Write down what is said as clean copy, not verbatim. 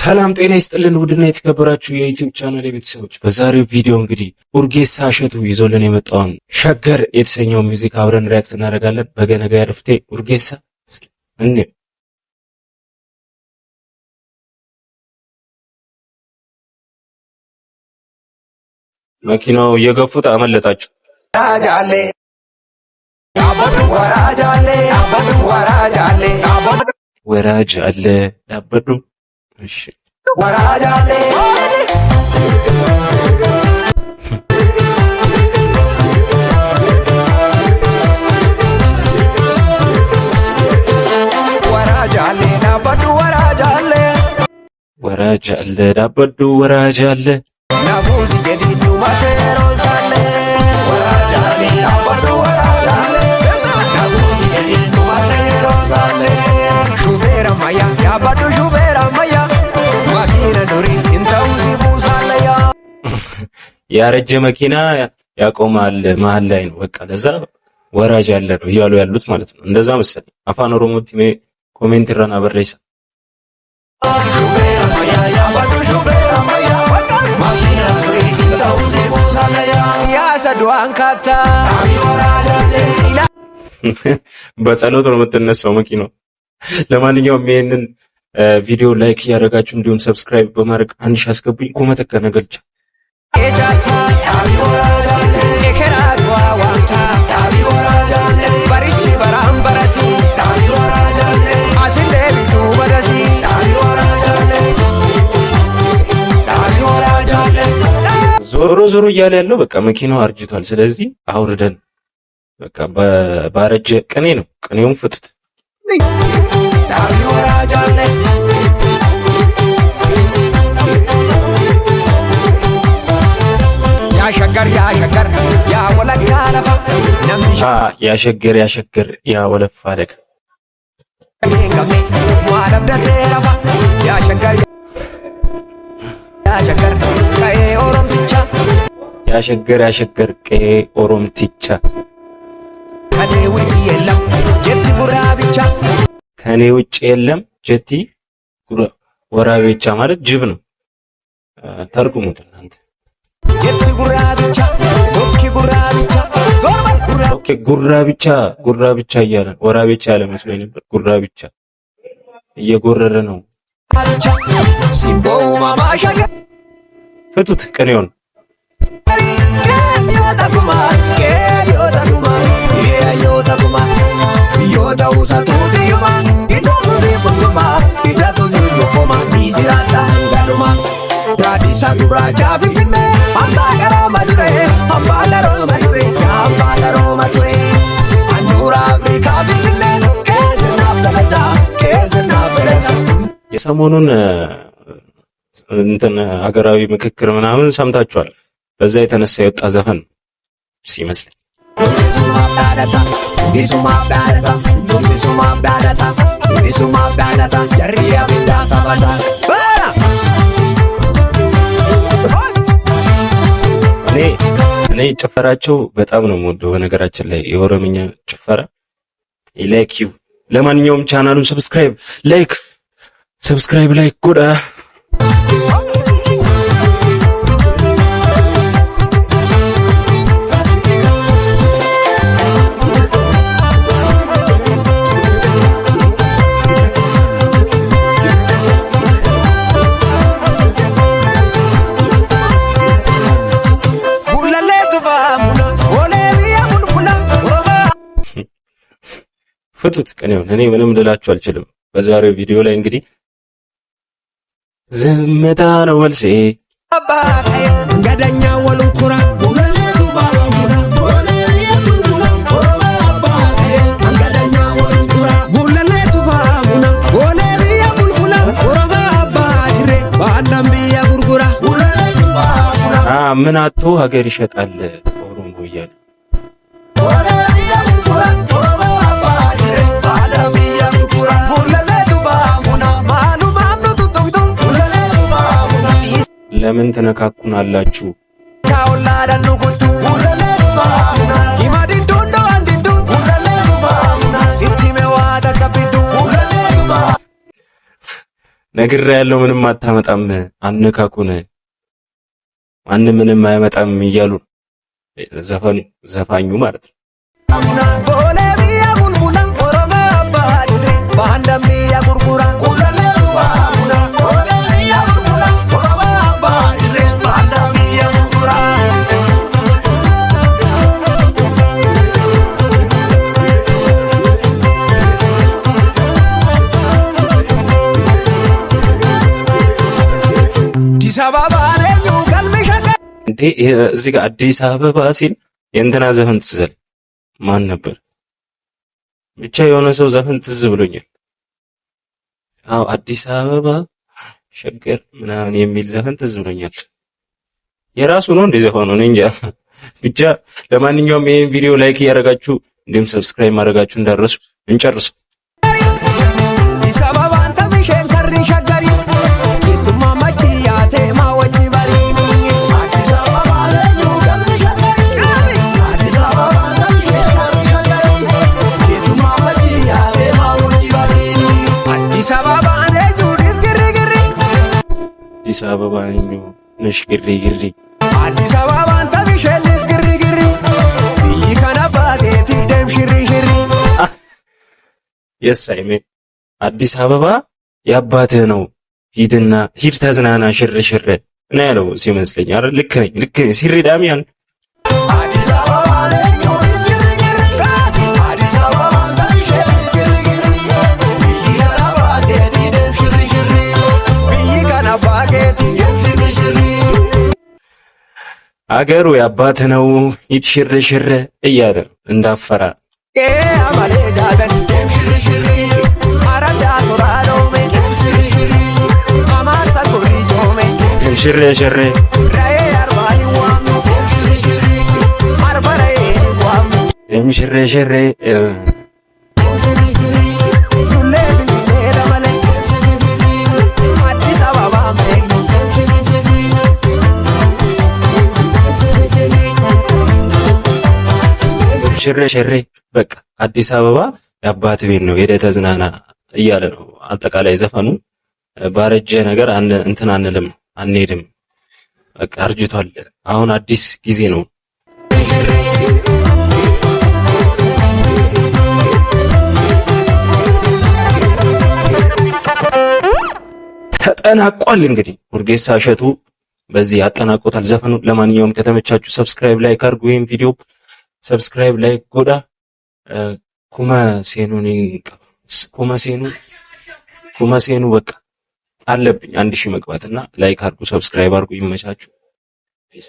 ሰላም ጤና ይስጥልን ውድና የተከበራችሁ የዩቲዩብ ቻናል ቤተሰቦች፣ በዛሬው ቪዲዮ እንግዲህ ኡርጌሳ እሸቱ ይዞልን የመጣውን ሸገር የተሰኘው ሙዚቃ አብረን ሪያክት እናደርጋለን። በገነጋ ያርፍቴ ኡርጌሳ እስኪ እንዴ መኪናው እየገፉት አመለጣችሁ። ወራጅ አለ ያበዱ እሺ ወራጃሌ ዳበዱ ወራጃሌ ናቡዚ ጀዲዱ ማቴሮሳሌ ወራጃሌ ዳበዱ ወራጃሌ ናቡዚ ጀዲዱ ማቴሮሳሌ ሹፌራ ማያ ያበዱ ሹፌራ ማያ ያረጀ መኪና ያቆማል መሀል ላይ ነው። በቃ ለዛ ወራጅ ያለ ነው እያሉ ያሉት ማለት ነው። እንደዛ መሰለኝ። አፋን ኦሮሞ ቲሜ ኮሜንት ረና በረይሳ በጸሎት ነው የምትነሳው መኪናው። ለማንኛውም ይሄንን ቪዲዮ ላይክ ያደረጋችሁ እንዲሁም ሰብስክራይብ በማድረግ አንድ ሺህ አስገቡኝ። ኮመተከ ነገርቻ ዞሮ ዞሮ እያለ ያለው በቃ መኪናው አርጅቷል። ስለዚህ አውርደን በቃ ባረጀ ቅኔ ነው። ቅኔውን ፍቱት። ያሸገር ያወለፋ ለቀ ያሸገር ቀዬ ኦሮምቲቻ ከኔ ውጭ የለም ጀቲ ጉራ ብቻ ከኔ ውጭ የለም ጀቲ ወራቤ ብቻ ማለት ጅብ ነው። ተርጉሙት እናንተ። ጀቲ ጉራ ብቻ ሶኪ ጉራ ብቻ ዞርበል ጉራ ኦኬ ጉራ ብቻ እያለን ወራቤ ብቻ ያለ መስሎኝ ነበር። ጉራ ብቻ እየጎረረ ነው። ሲምቦው ማማሻገ ፍቱት ቅኔውን የሰሞኑን እንትን ሀገራዊ ምክክር ምናምን ሰምታችኋል። በዛ የተነሳ የወጣ ዘፈን ሲመስል እኔ ጭፈራቸው በጣም ነው የምወደው። በነገራችን ላይ የኦሮምኛ ጭፈራ ላይክ ዩ። ለማንኛውም ቻናሉን ሰብስክራይብ ላይክ ጎዳ ፍቱት ቅኔውን። እኔ ምንም ልላችሁ አልችልም። በዛሬው ቪዲዮ ላይ እንግዲህ ዝምታ ነው መልሴ ገደኛ ወልኩራ ምን አቶ ሀገር ይሸጣል ኦሮሞ እያለ ለምን ተነካኩናላችሁ? ነግሬ ያለው ምንም አታመጣም አነካኩን ማንም ምንም አያመጣም እያሉ ዘፋኙ ማለት ነው። እዚህ ጋር አዲስ አበባ ሲል የእንትና ዘፈን ትዝ አለኝ። ማን ነበር ብቻ የሆነ ሰው ዘፈን ትዝ ብሎኛል። አዎ አዲስ አበባ ሸገር ምናምን የሚል ዘፈን ትዝ ብሎኛል። የራሱ ነው እንደ ዘፈኑ ነው እንጃ። ብቻ ለማንኛውም ይሄን ቪዲዮ ላይክ እያደረጋችሁ እንዲሁም ሰብስክራይብ ማድረጋችሁ እንዳትረሱ። እንጨርሱ። አዲስ አበባ ነሽ ግሪ ግሪ አዲስ አበባ አንተ ቢሸልስ ግሪ ግሪ ይከናባቴቲ ደም ሽሪ ሽሪ የሳይሜ አዲስ አበባ ያባትህ ነው ሂድ ተዝናና ሽር ሽር ነው ያለው ሲመስለኝ። አረ ልክ ነኝ ሲሪ ዳሚያን አዲስ አበባ አገሩ ያባት ነው ሂድ ሽር ሽር እያለ እንዳፈራ ሽር ሽር ሽር ሽር ሽሬ ሽሬ በቃ አዲስ አበባ የአባት ቤት ነው ሄደህ ተዝናና እያለ ነው አጠቃላይ ዘፈኑ። ባረጀ ነገር እንትን አንሄድም። በቃ አርጅቷል። አሁን አዲስ ጊዜ ነው። ተጠናቋል። እንግዲህ ሙርጌሳ እሸቱ በዚህ ያጠናቆታል ዘፈኑ። ለማንኛውም ከተመቻችሁ ሰብስክራይብ ላይክ አድርጉ። ይሄን ቪዲዮ ሰብስክራይብ ላይክ ጎዳ ኩመሴኑ በቃ አለብኝ 1000 መግባትና ላይክ አድርጉ፣ ሰብስክራይብ አድርጉ። ይመቻችሁ። ፒስ